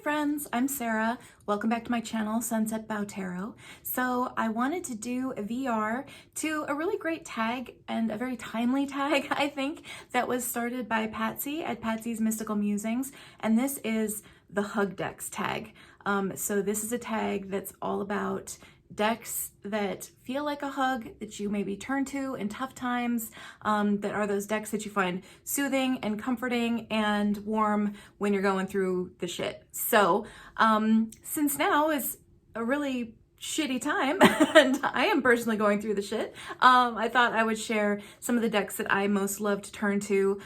friends, I'm Sarah. Welcome back to my channel, Sunset Bow Tarot. So I wanted to do a VR to a really great tag and a very timely tag, I think, that was started by Patsy at Patsy's Mystical Musings. And this is the Hug Decks tag. So this is a tag that's all about decks that feel like a hug that you maybe turn to in tough times, that are those decks that you find soothing and comforting and warm when you're going through the shit. So since now is a really shitty time and I am personally going through the shit, I thought I would share some of the decks that I most love to turn to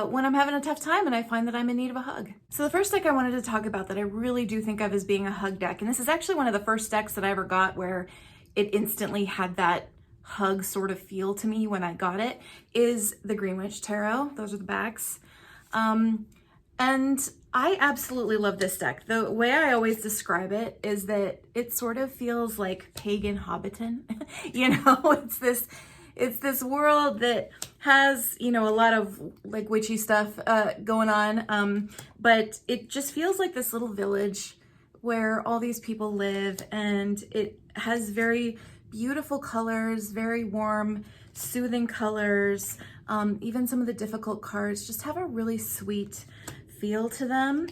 when I'm having a tough time and I find that I'm in need of a hug. So the first deck I wanted to talk about that I really do think of as being a hug deck, and this is actually one of the first decks that I ever got where it instantly had that hug sort of feel to me when I got it, is the Greenwich Tarot. Those are the backs. And I absolutely love this deck. The way I always describe it is that it sort of feels like pagan Hobbiton. You know, it's this world that has, you know, a lot of like witchy stuff going on, but it just feels like this little village where all these people live, and it has very beautiful colors, very warm, soothing colors. Even some of the difficult cards just have a really sweet feel to them.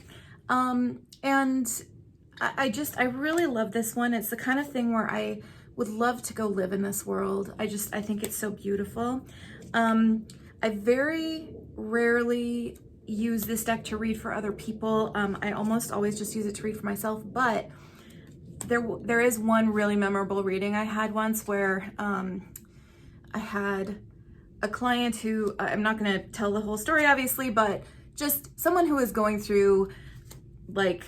And I really love this one. It's the kind of thing where I would love to go live in this world. I think it's so beautiful. I very rarely use this deck to read for other people. I almost always just use it to read for myself, but there is one really memorable reading I had once where I had a client who, I'm not gonna tell the whole story obviously, but just someone who is going through like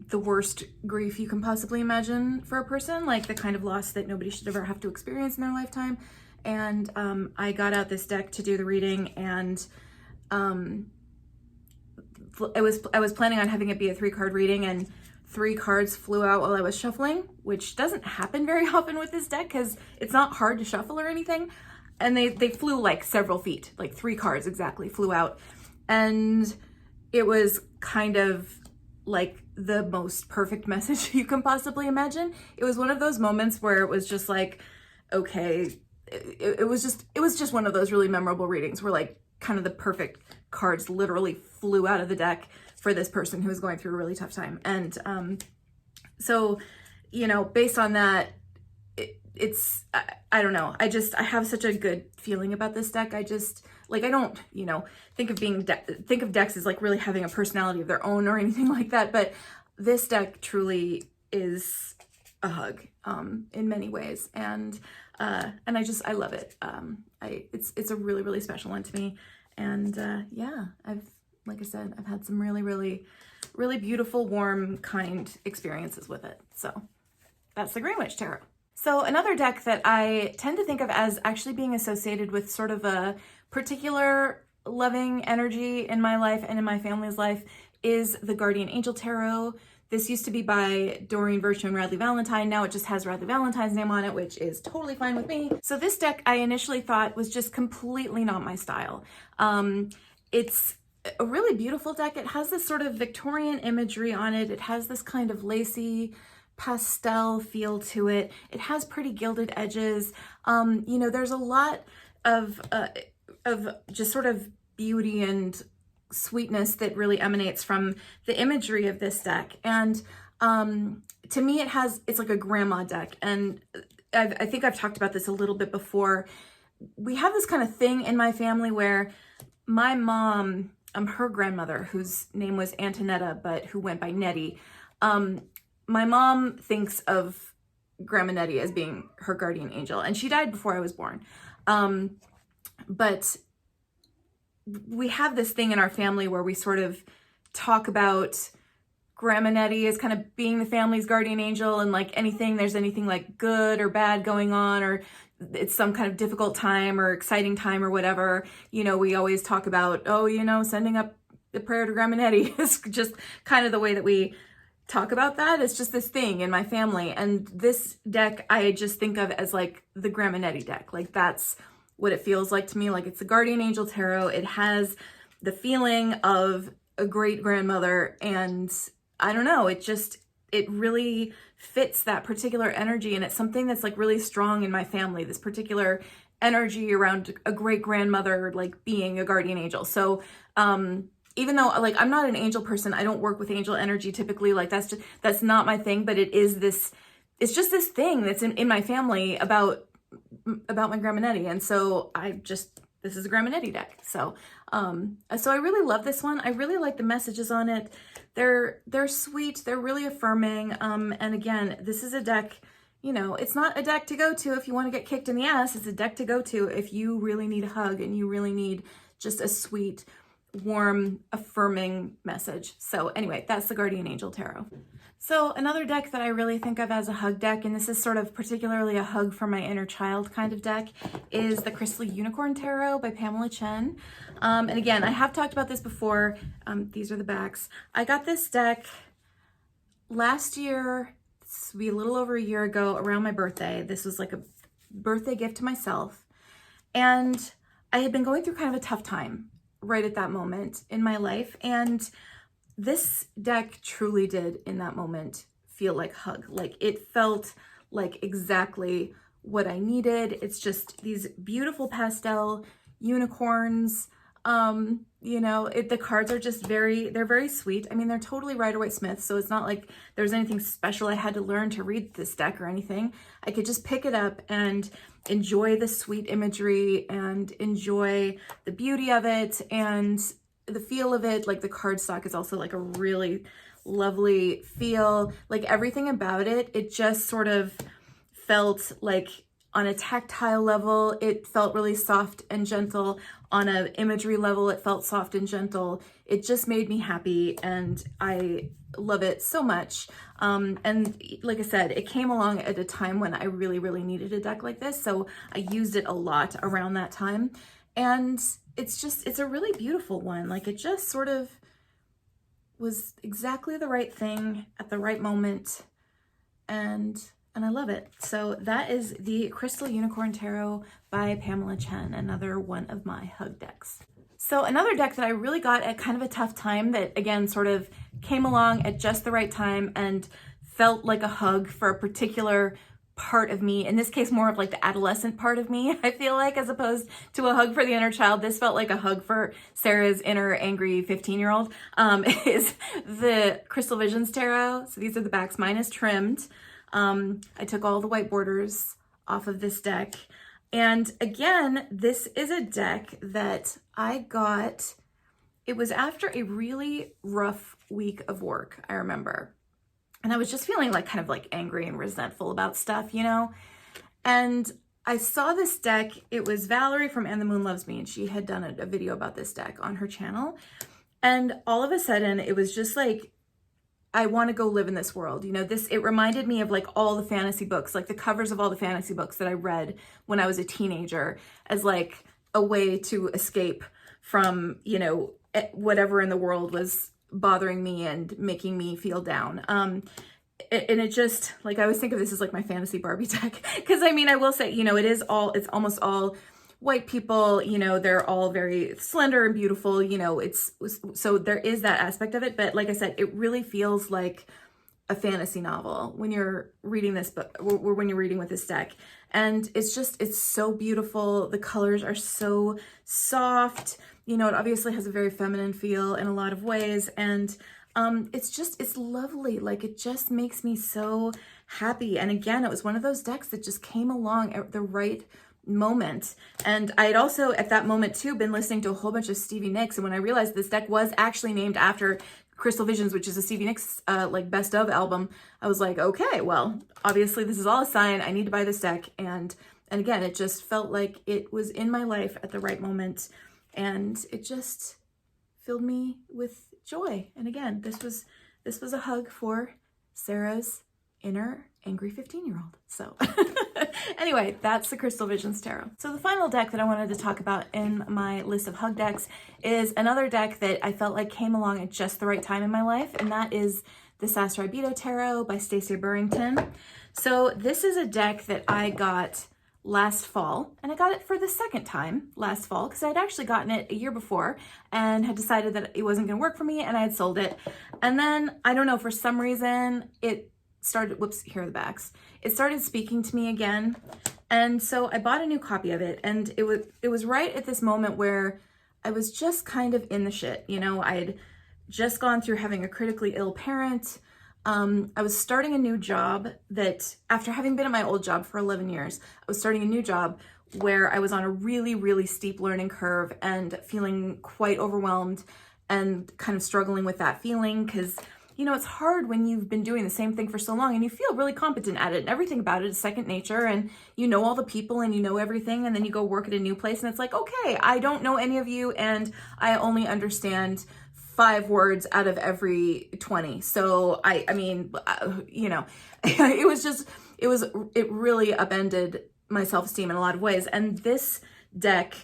the worst grief you can possibly imagine for a person, like the kind of loss that nobody should ever have to experience in their lifetime. And I got out this deck to do the reading, and I was planning on having it be a 3-card reading, and 3 cards flew out while I was shuffling, which doesn't happen very often with this deck because it's not hard to shuffle or anything. And they flew like several feet, like 3 cards exactly flew out. And it was kind of like the most perfect message you can possibly imagine. It was one of those moments where it was just like, okay, it was just one of those really memorable readings where like kind of the perfect cards literally flew out of the deck for this person who was going through a really tough time. And so, you know, based on that, I don't know. I have such a good feeling about this deck. I don't, you know, think of decks as like really having a personality of their own or anything like that. But this deck truly is a hug, in many ways. And I love it. It's a really, really special one to me. And, yeah, like I said, I've had some really, really, really beautiful, warm, kind experiences with it. So that's the Greenwich Tarot. So another deck that I tend to think of as actually being associated with sort of a particular loving energy in my life and in my family's life is the Guardian Angel Tarot. This used to be by Doreen Virtue and Radley Valentine. Now it just has Radley Valentine's name on it, which is totally fine with me. So this deck I initially thought was just completely not my style. It's a really beautiful deck. It has this sort of Victorian imagery on it. It has this kind of lacy pastel feel to it. It has pretty gilded edges. You know, there's a lot of just sort of beauty and sweetness that really emanates from the imagery of this deck. And to me, it's like a grandma deck. And I think I've talked about this a little bit before. We have this kind of thing in my family where my mom, her grandmother, whose name was Antonetta, but who went by Nettie, my mom thinks of Grandma Nettie as being her guardian angel, and she died before I was born. But we have this thing in our family where we sort of talk about Grandma Nettie as kind of being the family's guardian angel, and like there's anything like good or bad going on, or it's some kind of difficult time or exciting time or whatever, you know, we always talk about, oh, you know, sending up the prayer to Grandma Nettie is just kind of the way that we talk about that. It's just this thing in my family. And this deck I just think of as like the Grandma Nettie deck. Like that's what it feels like to me. Like it's the Guardian Angel Tarot. It has the feeling of a great grandmother, and I don't know, it really fits that particular energy, and it's something that's like really strong in my family, this particular energy around a great grandmother like being a guardian angel. So even though like I'm not an angel person, I don't work with angel energy typically, like that's not my thing, but it's just this thing that's in my family about my Grandma Nettie. And so this is a Grandma Nettie deck. So so I really love this one. I really like the messages on it. They're sweet, they're really affirming. And again, this is a deck, you know, it's not a deck to go to if you want to get kicked in the ass. It's a deck to go to if you really need a hug and you really need just a sweet, warm, affirming message. So anyway, that's the Guardian Angel Tarot. So another deck that I really think of as a hug deck, and this is sort of particularly a hug for my inner child kind of deck, is the Crystal Unicorn Tarot by Pamela Chen. And again, I have talked about this before. These are the backs. I got this deck last year, this would be a little over a year ago, around my birthday. This was like a birthday gift to myself. And I had been going through kind of a tough time right at that moment in my life. And this deck truly did in that moment feel like hug. Like it felt like exactly what I needed. It's just these beautiful pastel unicorns. You know, the cards are just they're very sweet. I mean, they're totally Rider-Waite-Smith, so it's not like there's anything special I had to learn to read this deck or anything. I could just pick it up and enjoy the sweet imagery and enjoy the beauty of it and the feel of it. Like the cardstock is also like a really lovely feel. Like everything about it, it just sort of felt like on a tactile level, it felt really soft and gentle. On an imagery level, it felt soft and gentle. It just made me happy, and I love it so much. And like I said, it came along at a time when I really, really needed a deck like this, so I used it a lot around that time. And it's a really beautiful one. Like it just sort of was exactly the right thing at the right moment, and I love it. So that is the Crystal Unicorn Tarot by Pamela Chen, another one of my hug decks. So another deck that I really got at kind of a tough time that again sort of came along at just the right time and felt like a hug for a particular part of me. In this case, more of like the adolescent part of me, I feel like, as opposed to a hug for the inner child. This felt like a hug for Sarah's inner angry 15-year-old, is the Crystal Visions Tarot. So these are the backs. Mine is trimmed. I took all the white borders off of this deck. And again, this is a deck that I got, it was after a really rough week of work, I remember. And I was just feeling like kind of like angry and resentful about stuff, you know? And I saw this deck. It was Valerie from And the Moon Loves Me, and she had done a video about this deck on her channel. And all of a sudden, it was just like, I want to go live in this world. You know, it reminded me of like all the fantasy books, like the covers of all the fantasy books that I read when I was a teenager, as like a way to escape from, you know, whatever in the world was bothering me and making me feel down. And it just, like, I always think of this as like my fantasy Barbie deck. Because I mean, I will say, you know, it's almost all white people, you know, they're all very slender and beautiful, you know, so there is that aspect of it. But like I said, it really feels like a fantasy novel when you're reading this book, or when you're reading with this deck. And it's so beautiful. The colors are so soft. You know, it obviously has a very feminine feel in a lot of ways. And it's lovely. Like, it just makes me so happy. And again, it was one of those decks that just came along at the right moment. And I had also at that moment too been listening to a whole bunch of Stevie Nicks, and when I realized this deck was actually named after Crystal Visions, which is a Stevie Nicks like best of album, I was like, okay, well, obviously this is all a sign. I need to buy this deck. And again, it just felt like it was in my life at the right moment, and it just filled me with joy. And again, this was a hug for Sarah's inner angry 15-year-old. So anyway, that's the Crystal Visions Tarot. So the final deck that I wanted to talk about in my list of hug decks is another deck that I felt like came along at just the right time in my life, and that is the Sasuraibito Tarot by Stacey Burrington. So this is a deck that I got last fall, and I got it for the second time last fall because I'd actually gotten it a year before and had decided that it wasn't going to work for me, and I had sold it. And then, I don't know, for some reason, it started, whoops, here are the backs. It started speaking to me again. And so I bought a new copy of it, and it was right at this moment where I was just kind of in the shit. You know, I'd just gone through having a critically ill parent. I was starting a new job that, after having been at my old job for 11 years, I was starting a new job where I was on a really, really steep learning curve and feeling quite overwhelmed and kind of struggling with that feeling because, you know, it's hard when you've been doing the same thing for so long and you feel really competent at it and everything about it is second nature and you know all the people and you know everything, and then you go work at a new place and it's like, okay, I don't know any of you and I only understand 5 words out of every 20. So I mean, you know, it really upended my self-esteem in a lot of ways. And this deck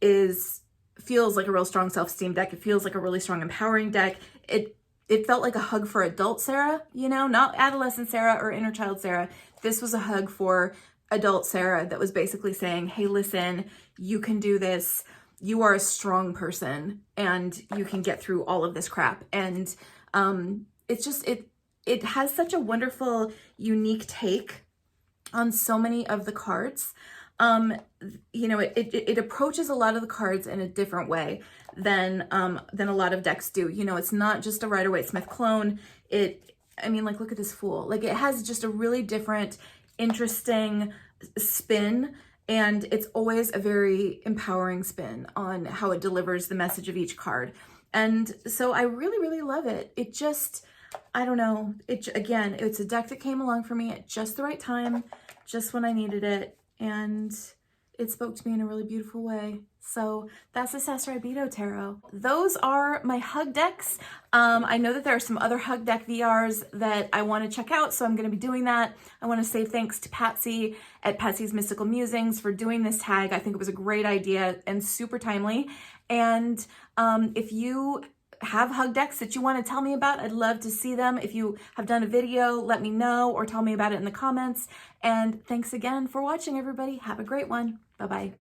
feels like a real strong self-esteem deck. It feels like a really strong empowering deck. It felt like a hug for adult Sarah, you know, not adolescent Sarah or inner child Sarah. This was a hug for adult Sarah that was basically saying, hey, listen, you can do this. You are a strong person and you can get through all of this crap. And it's just, it has such a wonderful, unique take on so many of the cards. You know, it approaches a lot of the cards in a different way than a lot of decks do. You know, it's not just a Rider-Waite-Smith clone. I mean, like, look at this Fool. Like, it has just a really different, interesting spin. And it's always a very empowering spin on how it delivers the message of each card. And so I really, really love it. It just, I don't know. Again, it's a deck that came along for me at just the right time, just when I needed it. And it spoke to me in a really beautiful way. So that's the Sasuraibito Tarot. Those are my hug decks. I know that there are some other hug deck VRs that I want to check out, so I'm going to be doing that. I want to say thanks to Patsy at Patsy's Mystical Musings for doing this tag. I think it was a great idea and super timely. And if you have hug decks that you want to tell me about, I'd love to see them. If you have done a video, let me know or tell me about it in the comments. And thanks again for watching, everybody. Have a great one. Bye-bye.